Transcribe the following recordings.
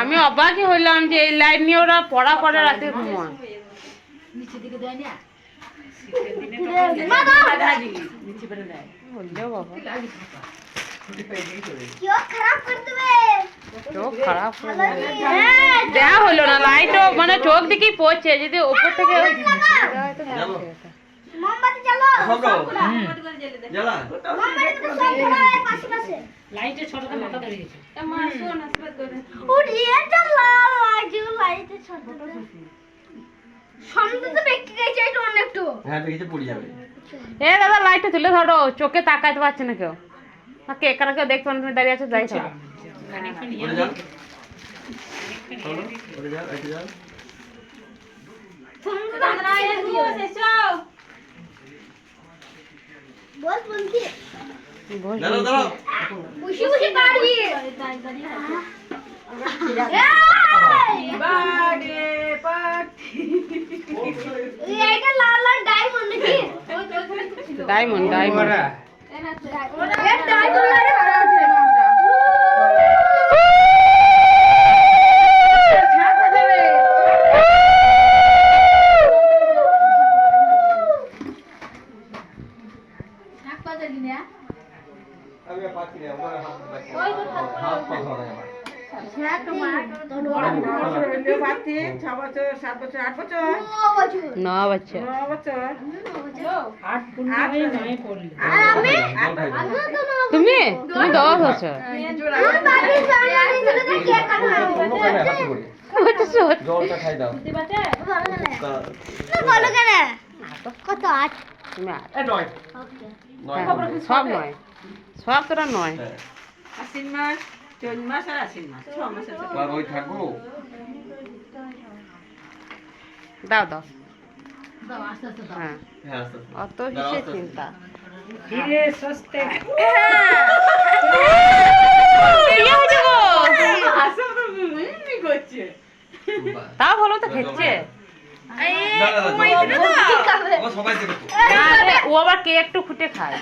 আমি অবাকই হইলাম যে এই লাইট নিয়ে ওরা পড়া করে রাতে ঘুমায়। চোখ খারাপ দেওয়া হলো না, লাইটও মানে চোখ দিকেই পড়ছে, যদি উপর থেকে দাদা লাইটটা তুলে ধরো, চোখে তাকাইতে পারছে না কেউ, এখানে কেউ দেখছো না, তুমি দাঁড়িয়ে আছো, যাই ধরো। ডায়মন্ড ডায়মন্ড তুমি তুমি 10 বছর সব নয়, সব তোরা নয়। আশ্বিন মাস, চৈত মাস আর আশ্বিন মাস, 6 মাস থাকবো। দাও দাও, হ্যাঁ অত কিসের চিন্তা। তাও ভালো তো খেচ্ছে। ও আবার কে একটু খুঁটে খায়,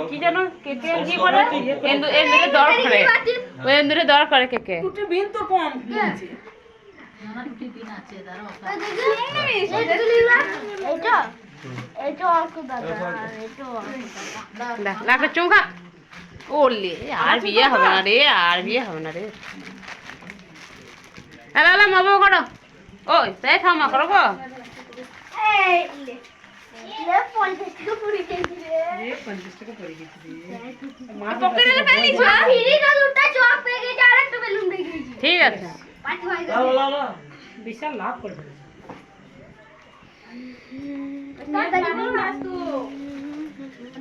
কি যেন কেকে কি করে, এন্দুরে দর করে, ওই এন্দুরে দর করে কেকে। বিন তো কম আছে, নানা টুটি বিন আছে, দাঁড়াও এইটা এইটা অল্প দাদা, এইটা লাগবে চুমকা। ওলে আর বিয়ে হবে না রে, আর বিয়ে হবে না রে। আলা মাবো করো, ওই তাই থামা করো গো। এই লে 50 টাকা পড়ে গেছে রে, 50 টাকা পড়ে গেছে রে। মা পকেটে ফেলিছ, ফিরি না দুটো চক পেয়ে গেছে, আর একটা বেলুন পেয়ে গেছি। ঠিক আছে, লাও বিশাল লাভ করবে। দাদি বল না তু,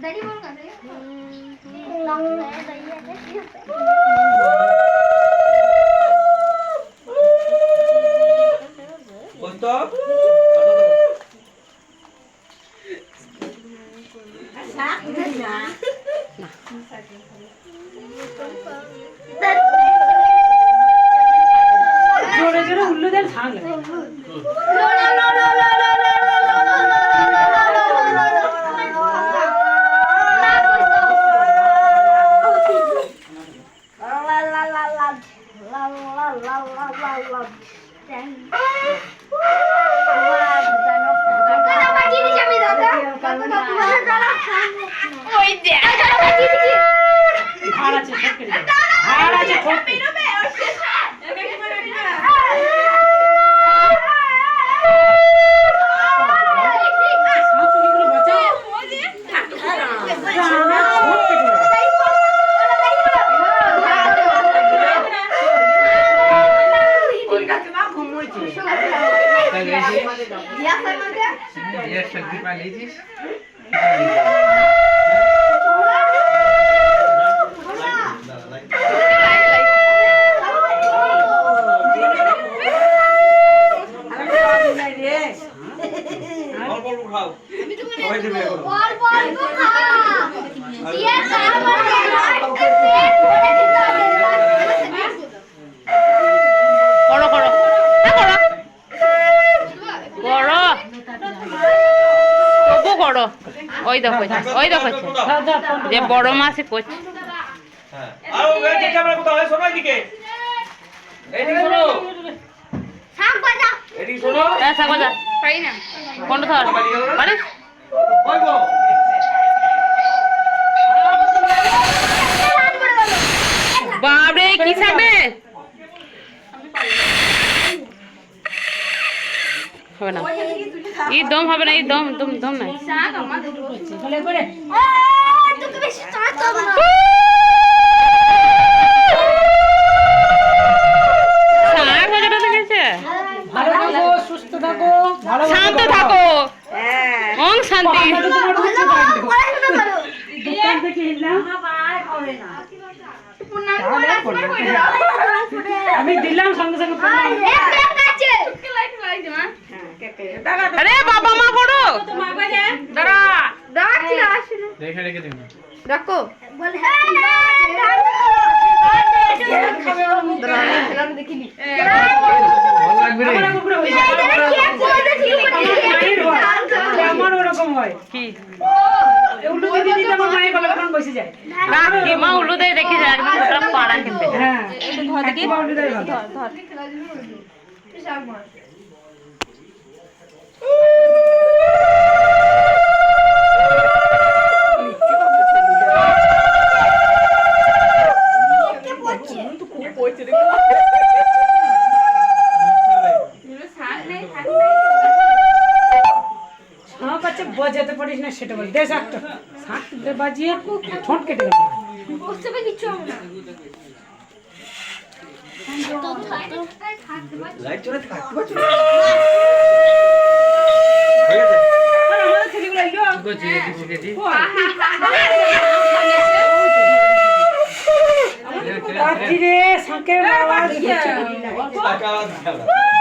দাদি বল না রে, লাভ है भैया देखिए। বস্তা জোরে জোরে উল্লুদের ঝাল খাও সবাই দেবে এখন করো করো করো তবু করো ওই দেখো যে বড় মাসি করছে হ্যাঁ আর ওই ক্যামেরা কোথাও হয় শোনো এদিকে এদিকে শোনো এদিকে শোনো হ্যাঁ সাগজা পাই না কোনটা ধর আরে ওই গো বাবরে কি থাকবে হবে না এই দম হবে না এই দম দম দম নাই বলে করে শাক বাজাটা দেখেছে ভালো থাকো সুস্থ থাকো ভালো শান্ত থাকো ওং শান্তি দোকান থেকে এলাম আমি দিলাম সঙ্গে সঙ্গে আরে বাবা মা করো দাঁড়া রেখে রেখে দিন রাখো ভালো লাগবে রে আমার ওরকম হয় কি উল্লু দিদি দিদি আমার মায়ের গলা কান বসে যায় রাখি মা উল্লু দেয় দেখি যায় একদম পুরো পাড়া খেতে হ্যাঁ ধর দেখি উল্লু দেয় ভালো শাঁখ আছে বাজাতে পারিস না সেটা বল দেশ একটা শাঁখ বাজিয়ে ঠোঁট কেটে গেল লাইট চলে থাকতে পারছো হয়ে গেছে আর আমাদের ছেলেগুলো আইলো গজি গজি রাত্রি রে শাঁখের আওয়াজ হচ্ছে টাকা দাও